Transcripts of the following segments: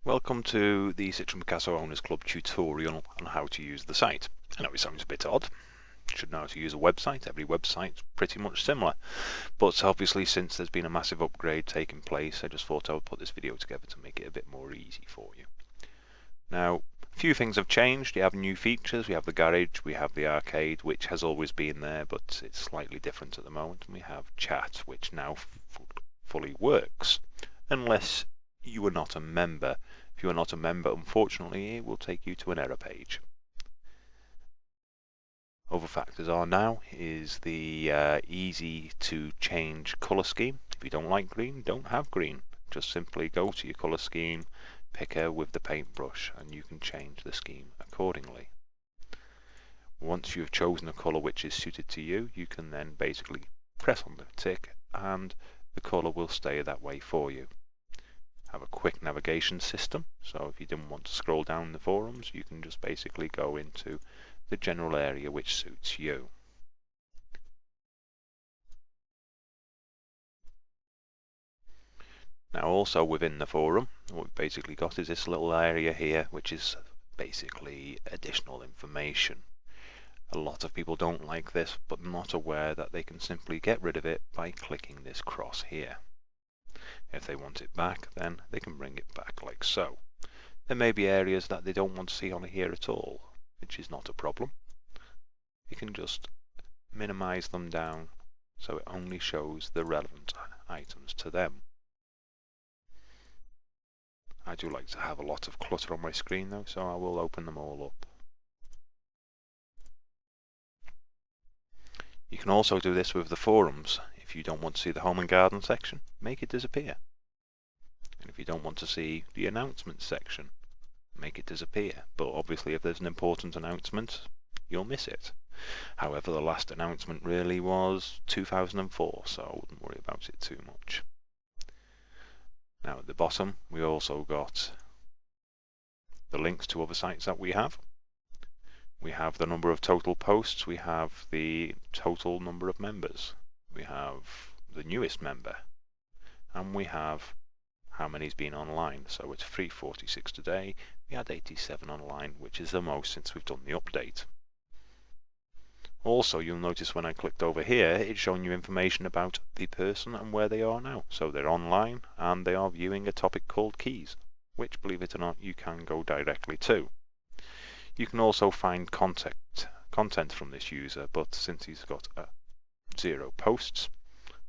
Welcome to the Citroen Picasso Owners Club tutorial on how to use the site. I know it sounds a bit odd. You should know how to use a website. Every website's pretty much similar. But obviously, since there's been a massive upgrade taking place, I just thought I would put this video together to make it a bit more easy for you. Now, a few things have changed. You have new features. We have the garage, we have the arcade, which has always been there, but it's slightly different at the moment. And we have chat, which now fully works, unless you are not a member. If you are not a member, unfortunately, it will take you to an error page. Other factors are now is the easy to change colour scheme. If you don't like green, don't have green. Just simply go to your colour scheme picker with the paintbrush and you can change the scheme accordingly. Once you've chosen a colour which is suited to you, you can then basically press on the tick and the colour will stay that way for you. Have a quick navigation system, so if you didn't want to scroll down the forums, you can just basically go into the general area which suits you. Now also within the forum, what we've basically got is this little area here which is basically additional information. A lot of people don't like this, but not aware that they can simply get rid of it by clicking this cross here. If they want it back, then they can bring it back like so. There may be areas that they don't want to see on here at all, which is not a problem. You can just minimize them down so it only shows the relevant items to them. I do like to have a lot of clutter on my screen though, so I will open them all up. You can also do this with the forums. If you don't want to see the home and garden section, make it disappear. And if you don't want to see the announcements section, make it disappear. But obviously if there's an important announcement, you'll miss it. However, the last announcement really was 2004, so I wouldn't worry about it too much. Now at the bottom, we also got the links to other sites that we have. We have the number of total posts, we have the total number of members, we have the newest member, and we have how many's been online. So it's 346 today, we had 87 online, which is the most since we've done the update. Also, you'll notice when I clicked over here, it's showing you information about the person and where they are now. So they're online and they are viewing a topic called keys, which, believe it or not, you can go directly to. You can also find content from this user, but since he's got 0 posts,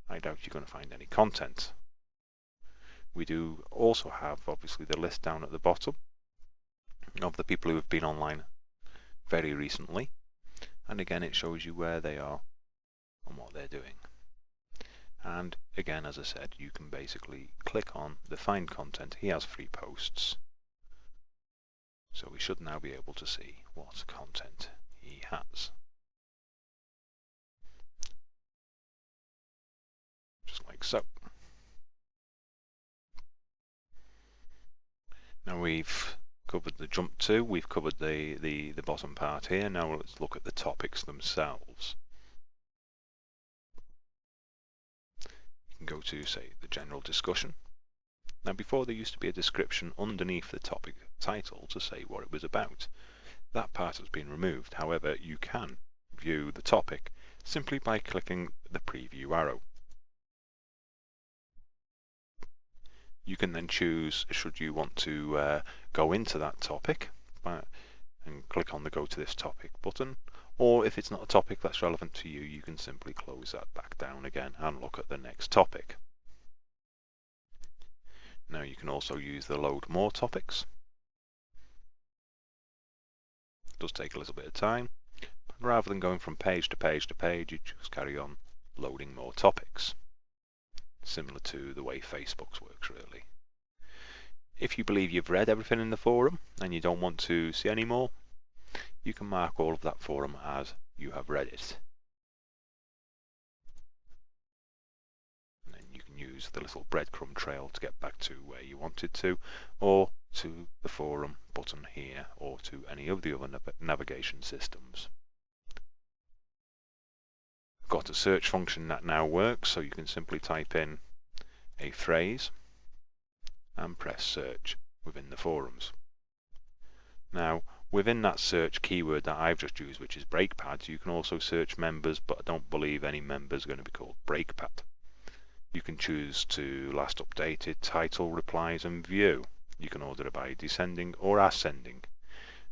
I doubt you're going to find any content. We do also have, obviously, the list down at the bottom of the people who have been online very recently. And again, it shows you where they are and what they're doing. And again, as I said, you can basically click on the find content. He has 3 posts. So we should now be able to see what content he has. Just like so. Now we've covered the jump to, we've covered the bottom part here. Now let's look at the topics themselves. You can go to, say, the general discussion. Now before there used to be a description underneath the topic title to say what it was about. That part has been removed. However, you can view the topic simply by clicking the preview arrow. You can then choose should you want to go into that topic and click on the go to this topic button, or if it's not a topic that's relevant to you, you can simply close that back down again and look at the next topic. Now you can also use the load more topics. It does take a little bit of time, but rather than going from page to page to page, you just carry on loading more topics. Similar to the way Facebook works, really. If you believe you've read everything in the forum and you don't want to see any more, you can mark all of that forum as you have read it. And then you can use the little breadcrumb trail to get back to where you wanted to, or to the forum button here, or to any of the other navigation systems. Got a search function that now works, so you can simply type in a phrase and press search. within the forums. Now, within that search keyword that I've just used, which is brake pads, you can also search members, but I don't believe any member is going to be called brake pad. You can choose to last updated, title, replies, and view. You can order it by descending or ascending.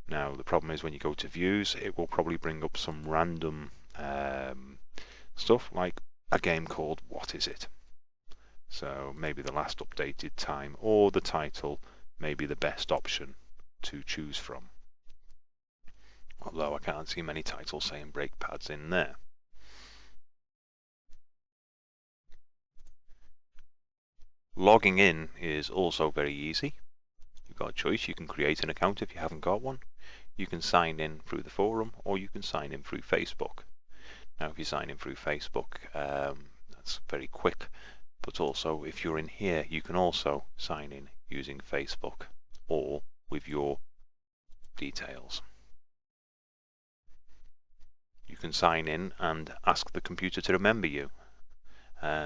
Now, the problem is when you go to views, it will probably bring up some random stuff like a game called What Is It? So maybe the last updated time or the title may be the best option to choose from. Although I can't see many titles saying brake pads in there. Logging in is also very easy. You've got a choice. You can create an account if you haven't got one. You can sign in through the forum, or you can sign in through Facebook. Now, if you sign in through Facebook, that's very quick. But also, if you're in here, you can also sign in using Facebook or with your details. You can sign in and ask the computer to remember you.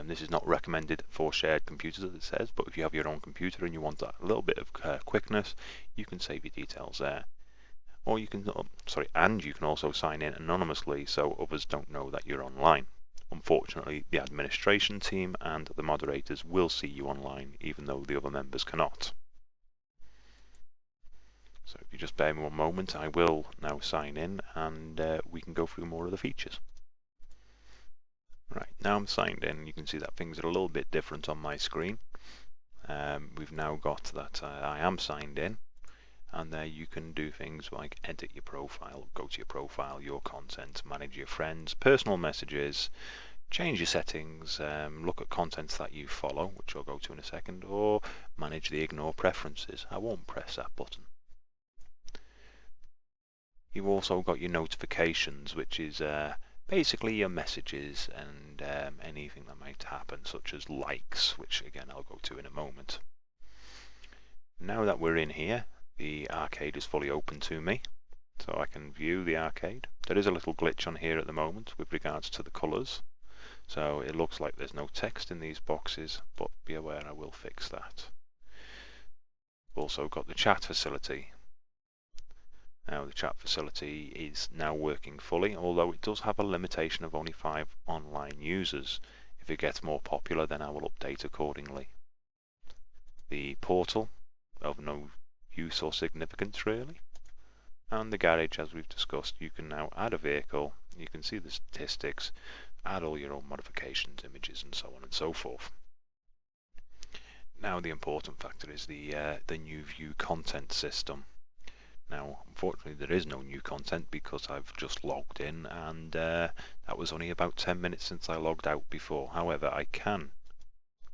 This is not recommended for shared computers, as it says, but if you have your own computer and you want that little bit of quickness, you can save your details there. Or you can, and you can also sign in anonymously so others don't know that you're online. Unfortunately, the administration team and the moderators will see you online, even though the other members cannot. So if you just bear me one moment, I will now sign in and we can go through more of the features. Right, now I'm signed in. You can see that things are a little bit different on my screen. We've now got that I am signed in, and there you can do things like edit your profile, go to your profile, your content, manage your friends, personal messages, change your settings, look at contents that you follow, which I'll go to in a second, or manage the ignore preferences. I won't press that button. You've also got your notifications, which is basically your messages and anything that might happen, such as likes, which again I'll go to in a moment. Now that we're in here, the arcade is fully open to me, so I can view the arcade. There is a little glitch on here at the moment with regards to the colours, so it looks like there's no text in these boxes, but be aware I will fix that. We've also got the chat facility. Now the chat facility is now working fully, although it does have a limitation of only 5 online users. If it gets more popular, then I will update accordingly. The portal, of no use or significance really. And the garage, as we've discussed, you can now add a vehicle, you can see the statistics, add all your own modifications, images and so on and so forth. Now the important factor is the new view content system. Now unfortunately there is no new content because I've just logged in, and that was only about 10 minutes since I logged out before. However, I can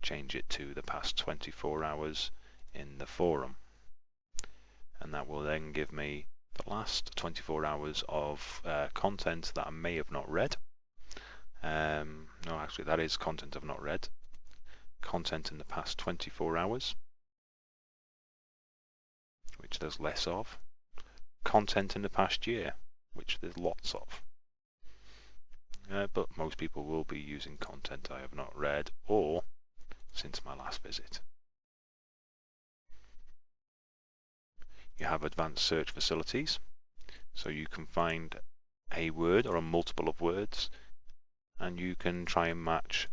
change it to the past 24 hours in the forum, and that will then give me the last 24 hours of content that I may have not read. No, actually that is content I've not read. Content in the past 24 hours, which there's less of. Content in the past year, which there's lots of. But most people will be using content I have not read or since my last visit. You have advanced search facilities, so you can find a word or a multiple of words, and you can try and match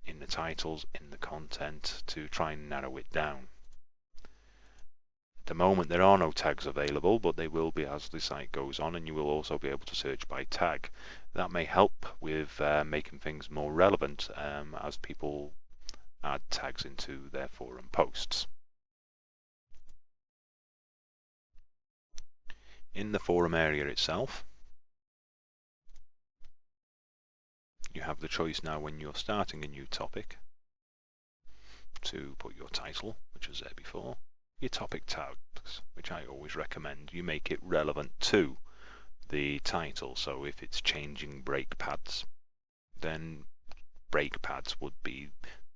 in the titles, in the content, to try and narrow it down. At the moment there are no tags available, but they will be as the site goes on, and you will also be able to search by tag. That may help with making things more relevant as people add tags into their forum posts. In the forum area itself, you have the choice now when you're starting a new topic to put your title, which was there before, your topic tags, which I always recommend you make it relevant to the title. So if it's changing brake pads, then brake pads would be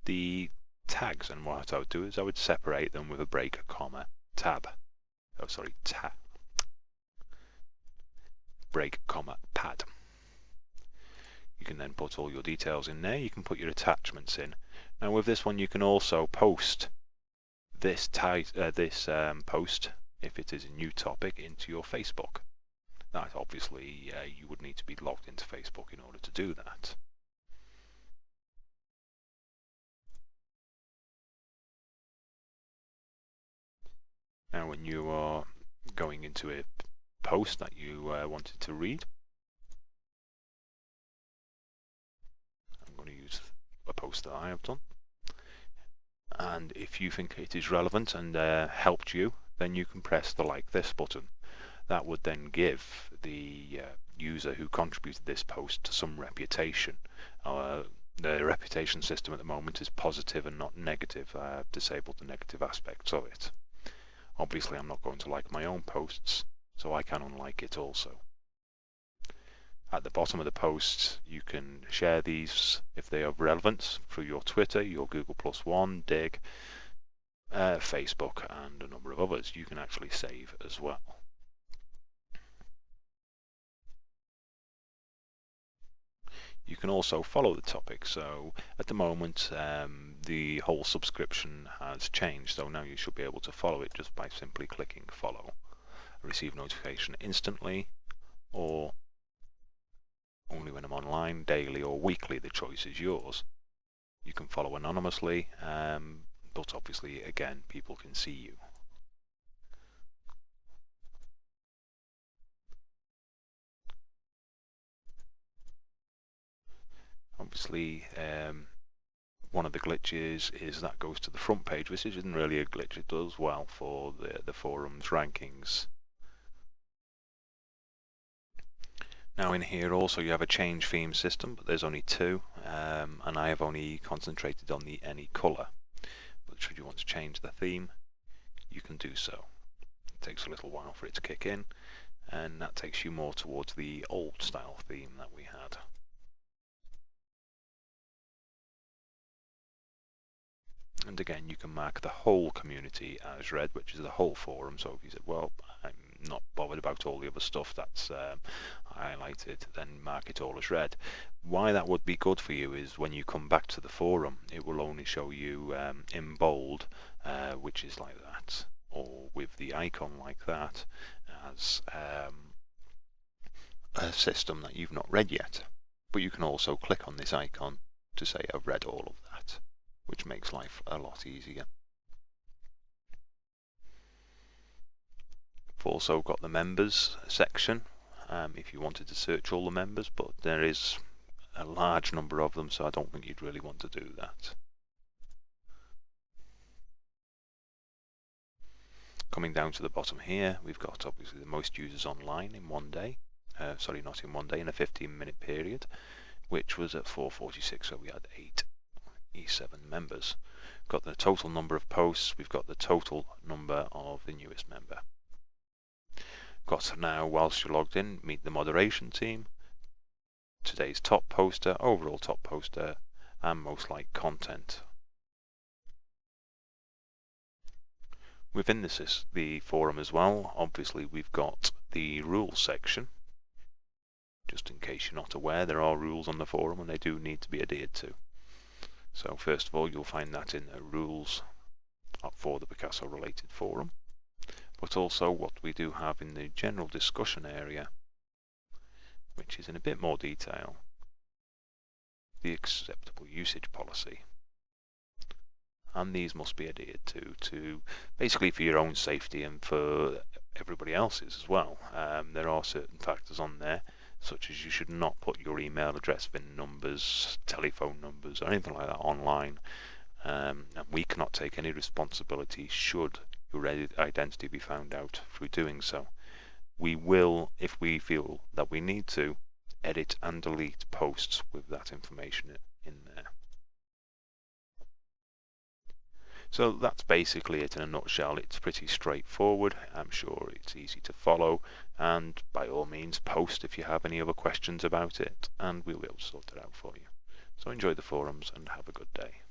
the tags, and what I would do is I would separate them with a break, comma, tab. Oh, sorry, tab. Break, comma, pad. You can then put all your details in there. You can put your attachments in. Now with this one you can also post this post, if it is a new topic, into your Facebook. That obviously you would need to be logged into Facebook in order to do that. Now when you are going into a post that you wanted to read, I'm going to use a post that I have done, and if you think it is relevant and helped you, then you can press the like this button. That would then give the user who contributed this post some reputation. The reputation system at the moment is positive and not negative. I have disabled the negative aspects of it. Obviously I'm not going to like my own posts, so I can unlike it also. At the bottom of the post you can share these if they are relevant through your Twitter, your Google +1, Dig, Facebook and a number of others. You can actually save as well. You can also follow the topic. So at the moment the whole subscription has changed, so now you should be able to follow it just by simply clicking follow. Receive notification instantly, or only when I'm online, daily or weekly. The choice is yours. You can follow anonymously, but obviously again people can see you. Obviously one of the glitches is that goes to the front page, which isn't really a glitch. It does well for the forum's rankings. Now in here also you have a change theme system, but there's only two, and I have only concentrated on the any colour. But should you want to change the theme, you can do so. It takes a little while for it to kick in, and that takes you more towards the old style theme that we had. And again, you can mark the whole community as red, which is the whole forum. So if you said, well, I'm not bothered about all the other stuff that's highlighted, then mark it all as red. Why that would be good for you is when you come back to the forum, it will only show you in bold, which is like that, or with the icon like that, as a system that you've not read yet. But you can also click on this icon to say I've read all of that, which makes life a lot easier. We've also got the members section, if you wanted to search all the members, but there is a large number of them, so I don't think you'd really want to do that. Coming down to the bottom here, we've got obviously the most users online in one day. Sorry, not in one day, in a 15-minute period, which was at 4:46, so we had 8 E7 members. Got the total number of posts, we've got the total number of the newest member. Got now, whilst you're logged in, meet the moderation team, today's top poster, overall top poster, and most liked content. Within the forum as well, obviously we've got the rules section. Just in case you're not aware, there are rules on the forum and they do need to be adhered to. So first of all, you'll find that in the rules for the Picasso related forum, but also what we do have in the general discussion area, which is in a bit more detail, the acceptable usage policy. And these must be adhered to basically for your own safety and for everybody else's as well. There are certain factors on there, such as you should not put your email address, VIN numbers, telephone numbers, or anything like that online. And we cannot take any responsibility should your identity be found out through doing so. We will, if we feel that we need to, edit and delete posts with that information in there. So that's basically it in a nutshell. It's pretty straightforward. I'm sure it's easy to follow, and by all means post if you have any other questions about it, and we'll be able to sort it out for you. So enjoy the forums and have a good day.